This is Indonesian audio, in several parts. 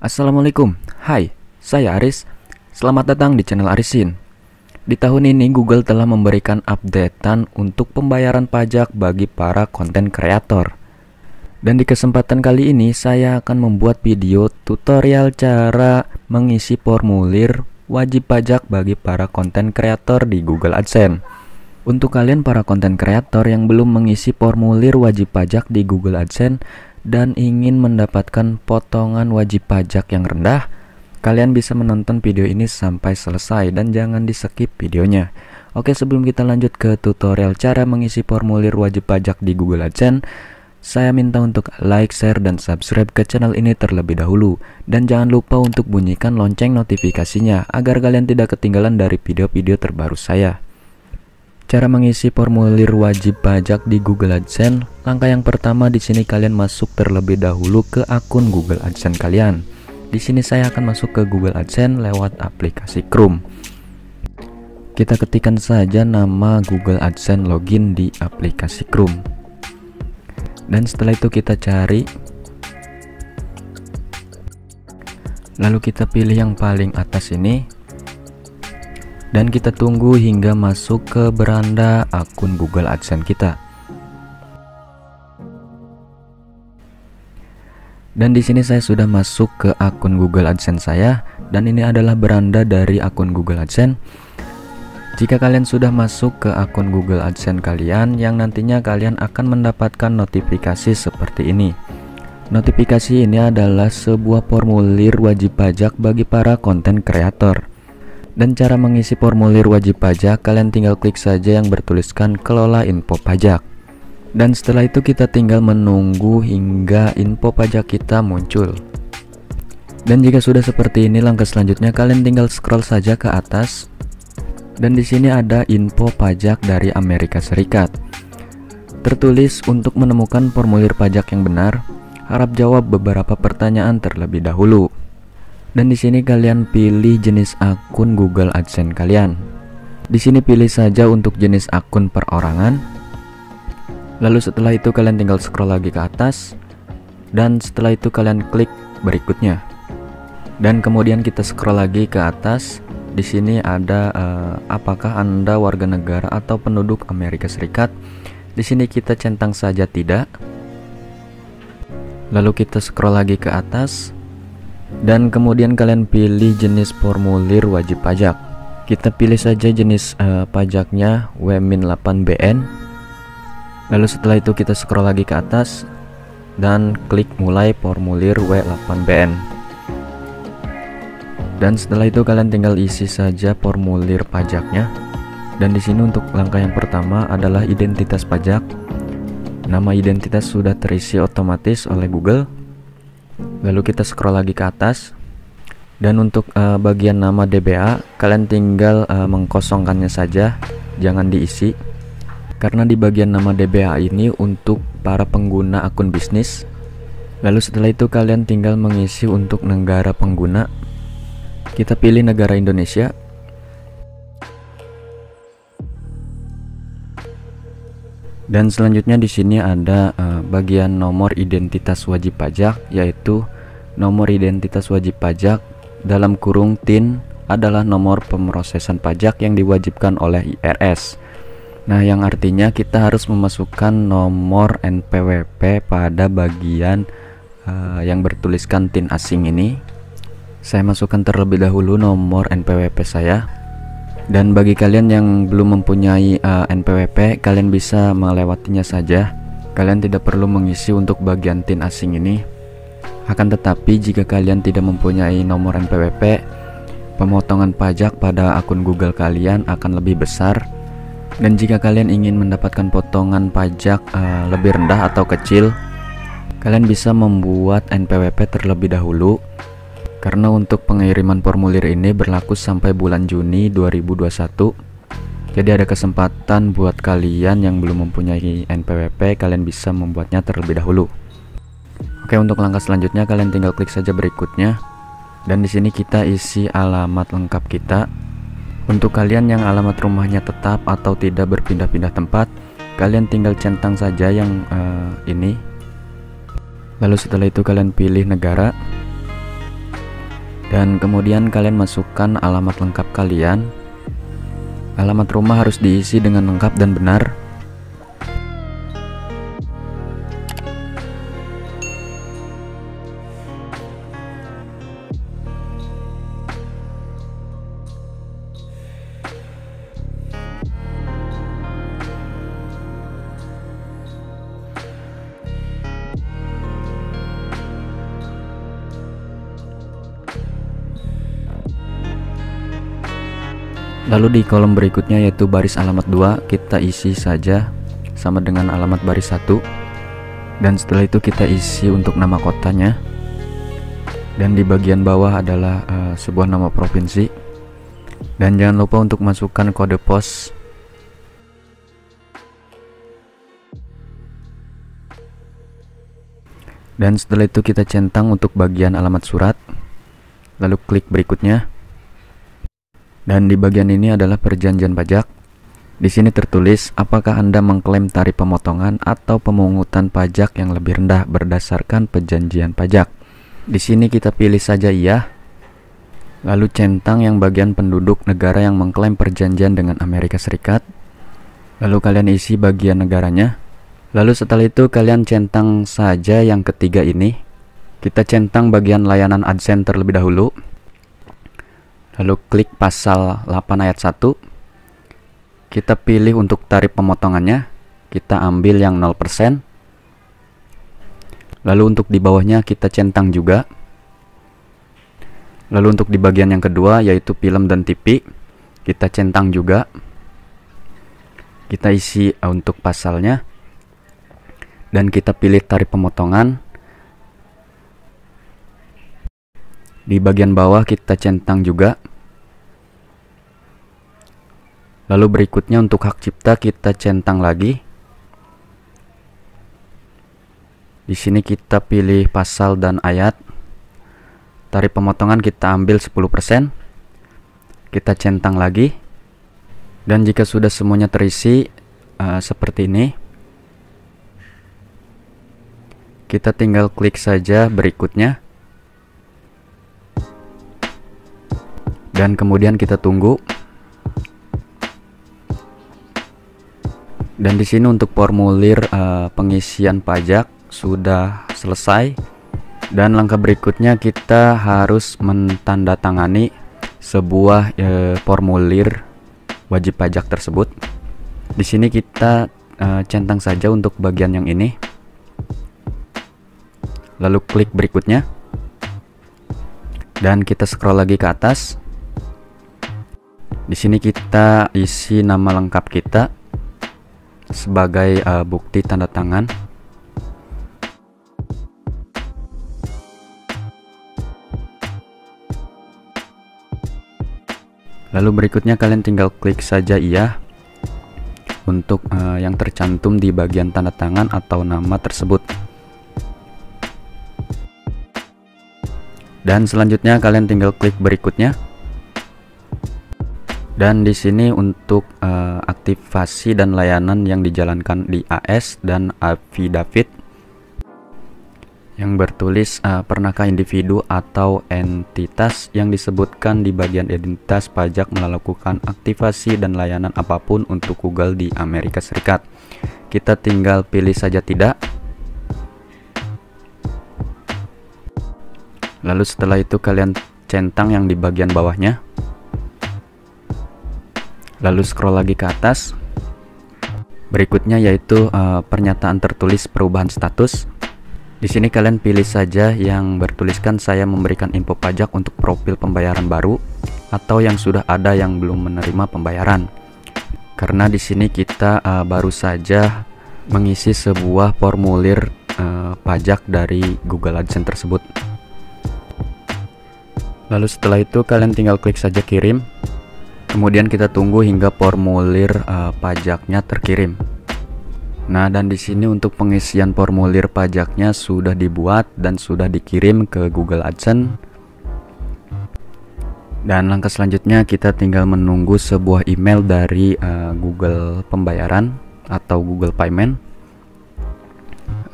Assalamualaikum, hai, saya Aris. Selamat datang di channel Arisin. Di tahun ini Google telah memberikan updatean untuk pembayaran pajak bagi para konten kreator. Dan di kesempatan kali ini saya akan membuat video tutorial cara mengisi formulir wajib pajak bagi para konten kreator di Google AdSense. Untuk kalian para konten kreator yang belum mengisi formulir wajib pajak di Google AdSense dan ingin mendapatkan potongan wajib pajak yang rendah, kalian bisa menonton video ini sampai selesai dan jangan di-skip videonya. Oke, sebelum kita lanjut ke tutorial cara mengisi formulir wajib pajak di Google AdSense, saya minta untuk like, share, dan subscribe ke channel ini terlebih dahulu. Dan jangan lupa untuk bunyikan lonceng notifikasinya agar kalian tidak ketinggalan dari video-video terbaru saya. Cara mengisi formulir wajib pajak di Google AdSense. Langkah yang pertama, di sini kalian masuk terlebih dahulu ke akun Google AdSense kalian. Di sini saya akan masuk ke Google AdSense lewat aplikasi Chrome. Kita ketikkan saja nama Google AdSense login di aplikasi Chrome. Dan setelah itu kita cari. Lalu kita pilih yang paling atas ini. Dan kita tunggu hingga masuk ke beranda akun Google AdSense kita. Dan di sini saya sudah masuk ke akun Google AdSense saya, dan ini adalah beranda dari akun Google AdSense. Jika kalian sudah masuk ke akun Google AdSense kalian, yang nantinya kalian akan mendapatkan notifikasi seperti ini. Notifikasi ini adalah sebuah formulir wajib pajak bagi para konten kreator. Dan cara mengisi formulir wajib pajak, kalian tinggal klik saja yang bertuliskan kelola info pajak. Dan setelah itu kita tinggal menunggu hingga info pajak kita muncul. Dan jika sudah seperti ini, langkah selanjutnya kalian tinggal scroll saja ke atas. Dan di sini ada info pajak dari Amerika Serikat. Tertulis untuk menemukan formulir pajak yang benar, harap jawab beberapa pertanyaan terlebih dahulu. Dan di sini kalian pilih jenis akun Google AdSense kalian. Di sini pilih saja untuk jenis akun perorangan. Lalu setelah itu kalian tinggal scroll lagi ke atas. Dan setelah itu kalian klik berikutnya. Dan kemudian kita scroll lagi ke atas. Di sini ada apakah Anda warga negara atau penduduk Amerika Serikat. Di sini kita centang saja tidak. Lalu kita scroll lagi ke atas. Dan kemudian kalian pilih jenis formulir wajib pajak. Kita pilih saja jenis pajaknya W-8BN. Lalu setelah itu kita scroll lagi ke atas dan klik mulai formulir W8BN. Dan setelah itu kalian tinggal isi saja formulir pajaknya. Dan di sini untuk langkah yang pertama adalah identitas pajak. Nama identitas sudah terisi otomatis oleh Google. Lalu kita scroll lagi ke atas. Dan untuk bagian nama DBA, kalian tinggal mengkosongkannya saja, jangan diisi. Karena di bagian nama DBA ini untuk para pengguna akun bisnis. Lalu setelah itu kalian tinggal mengisi untuk negara pengguna. Kita pilih negara Indonesia. Dan selanjutnya di sini ada bagian nomor identitas wajib pajak, yaitu nomor identitas wajib pajak dalam kurung TIN adalah nomor pemrosesan pajak yang diwajibkan oleh IRS. Nah, yang artinya kita harus memasukkan nomor NPWP pada bagian yang bertuliskan TIN asing ini. Saya masukkan terlebih dahulu nomor NPWP saya. Dan bagi kalian yang belum mempunyai NPWP, kalian bisa melewatinya saja. Kalian tidak perlu mengisi untuk bagian TIN asing ini. Akan tetapi jika kalian tidak mempunyai nomor NPWP, pemotongan pajak pada akun Google kalian akan lebih besar. Dan jika kalian ingin mendapatkan potongan pajak lebih rendah atau kecil, kalian bisa membuat NPWP terlebih dahulu. Karena untuk pengiriman formulir ini berlaku sampai bulan Juni 2021. Jadi ada kesempatan buat kalian yang belum mempunyai NPWP, kalian bisa membuatnya terlebih dahulu. Oke, untuk langkah selanjutnya kalian tinggal klik saja berikutnya. Dan di sini kita isi alamat lengkap kita. Untuk kalian yang alamat rumahnya tetap atau tidak berpindah-pindah tempat, kalian tinggal centang saja yang ini. Lalu setelah itu kalian pilih negara. Dan kemudian kalian masukkan alamat lengkap kalian. Alamat rumah harus diisi dengan lengkap dan benar. Lalu di kolom berikutnya yaitu baris alamat 2 kita isi saja sama dengan alamat baris 1. Dan setelah itu kita isi untuk nama kotanya. Dan di bagian bawah adalah sebuah nama provinsi. Dan jangan lupa untuk masukkan kode pos. Dan setelah itu kita centang untuk bagian alamat surat. Lalu klik berikutnya. Dan di bagian ini adalah perjanjian pajak. Di sini tertulis apakah Anda mengklaim tarif pemotongan atau pemungutan pajak yang lebih rendah berdasarkan perjanjian pajak. Di sini kita pilih saja iya. Lalu centang yang bagian penduduk negara yang mengklaim perjanjian dengan Amerika Serikat. Lalu kalian isi bagian negaranya. Lalu setelah itu kalian centang saja yang ketiga ini. Kita centang bagian layanan AdSense terlebih dahulu. Lalu klik pasal 8 ayat 1. Kita pilih untuk tarif pemotongannya. Kita ambil yang 0%. Lalu untuk di bawahnya kita centang juga. Lalu untuk di bagian yang kedua yaitu film dan TV, kita centang juga. Kita isi untuk pasalnya. Dan kita pilih tarif pemotongan. Di bagian bawah kita centang juga. Lalu berikutnya untuk hak cipta kita centang lagi. Di sini kita pilih pasal dan ayat. Tarif pemotongan kita ambil 10%. Kita centang lagi. Dan jika sudah semuanya terisi seperti ini, kita tinggal klik saja berikutnya. Dan kemudian kita tunggu. Dan di sini untuk formulir pengisian pajak sudah selesai. Dan langkah berikutnya kita harus mentandatangani sebuah formulir wajib pajak tersebut. Di sini kita centang saja untuk bagian yang ini. Lalu klik berikutnya. Dan kita scroll lagi ke atas. Di sini kita isi nama lengkap kita sebagai bukti tanda tangan. Lalu berikutnya kalian tinggal klik saja iya untuk yang tercantum di bagian tanda tangan atau nama tersebut. Dan selanjutnya kalian tinggal klik berikutnya. Dan di sini untuk aktivasi dan layanan yang dijalankan di AS dan affidavit yang bertulis pernahkah individu atau entitas yang disebutkan di bagian identitas pajak melakukan aktivasi dan layanan apapun untuk Google di Amerika Serikat. Kita tinggal pilih saja tidak. Lalu setelah itu kalian centang yang di bagian bawahnya. Lalu scroll lagi ke atas. Berikutnya yaitu pernyataan tertulis perubahan status. Di sini kalian pilih saja yang bertuliskan saya memberikan info pajak untuk profil pembayaran baru atau yang sudah ada yang belum menerima pembayaran. Karena di sini kita baru saja mengisi sebuah formulir pajak dari Google AdSense tersebut. Lalu setelah itu kalian tinggal klik saja kirim. Kemudian kita tunggu hingga formulir pajaknya terkirim. Nah, dan di sini untuk pengisian formulir pajaknya sudah dibuat dan sudah dikirim ke Google AdSense. Dan langkah selanjutnya kita tinggal menunggu sebuah email dari Google Pembayaran atau Google Payment.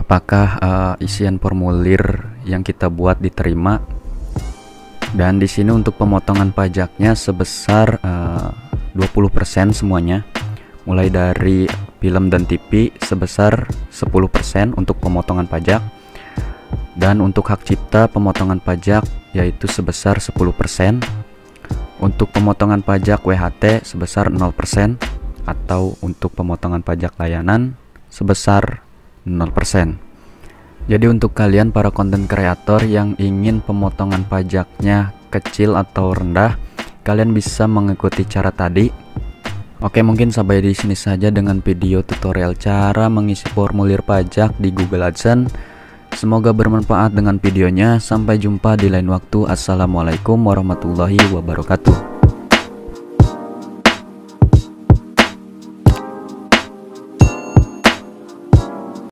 Apakah isian formulir yang kita buat diterima? Dan di sini untuk pemotongan pajaknya sebesar 20% semuanya. Mulai dari film dan TV sebesar 10% untuk pemotongan pajak. Dan untuk hak cipta pemotongan pajak yaitu sebesar 10%. Untuk pemotongan pajak WHT sebesar 0%, atau untuk pemotongan pajak layanan sebesar 0%. Jadi untuk kalian para konten kreator yang ingin pemotongan pajaknya kecil atau rendah, kalian bisa mengikuti cara tadi. Oke, mungkin sampai di sini saja dengan video tutorial cara mengisi formulir pajak di Google AdSense. Semoga bermanfaat dengan videonya. Sampai jumpa di lain waktu. Assalamualaikum warahmatullahi wabarakatuh.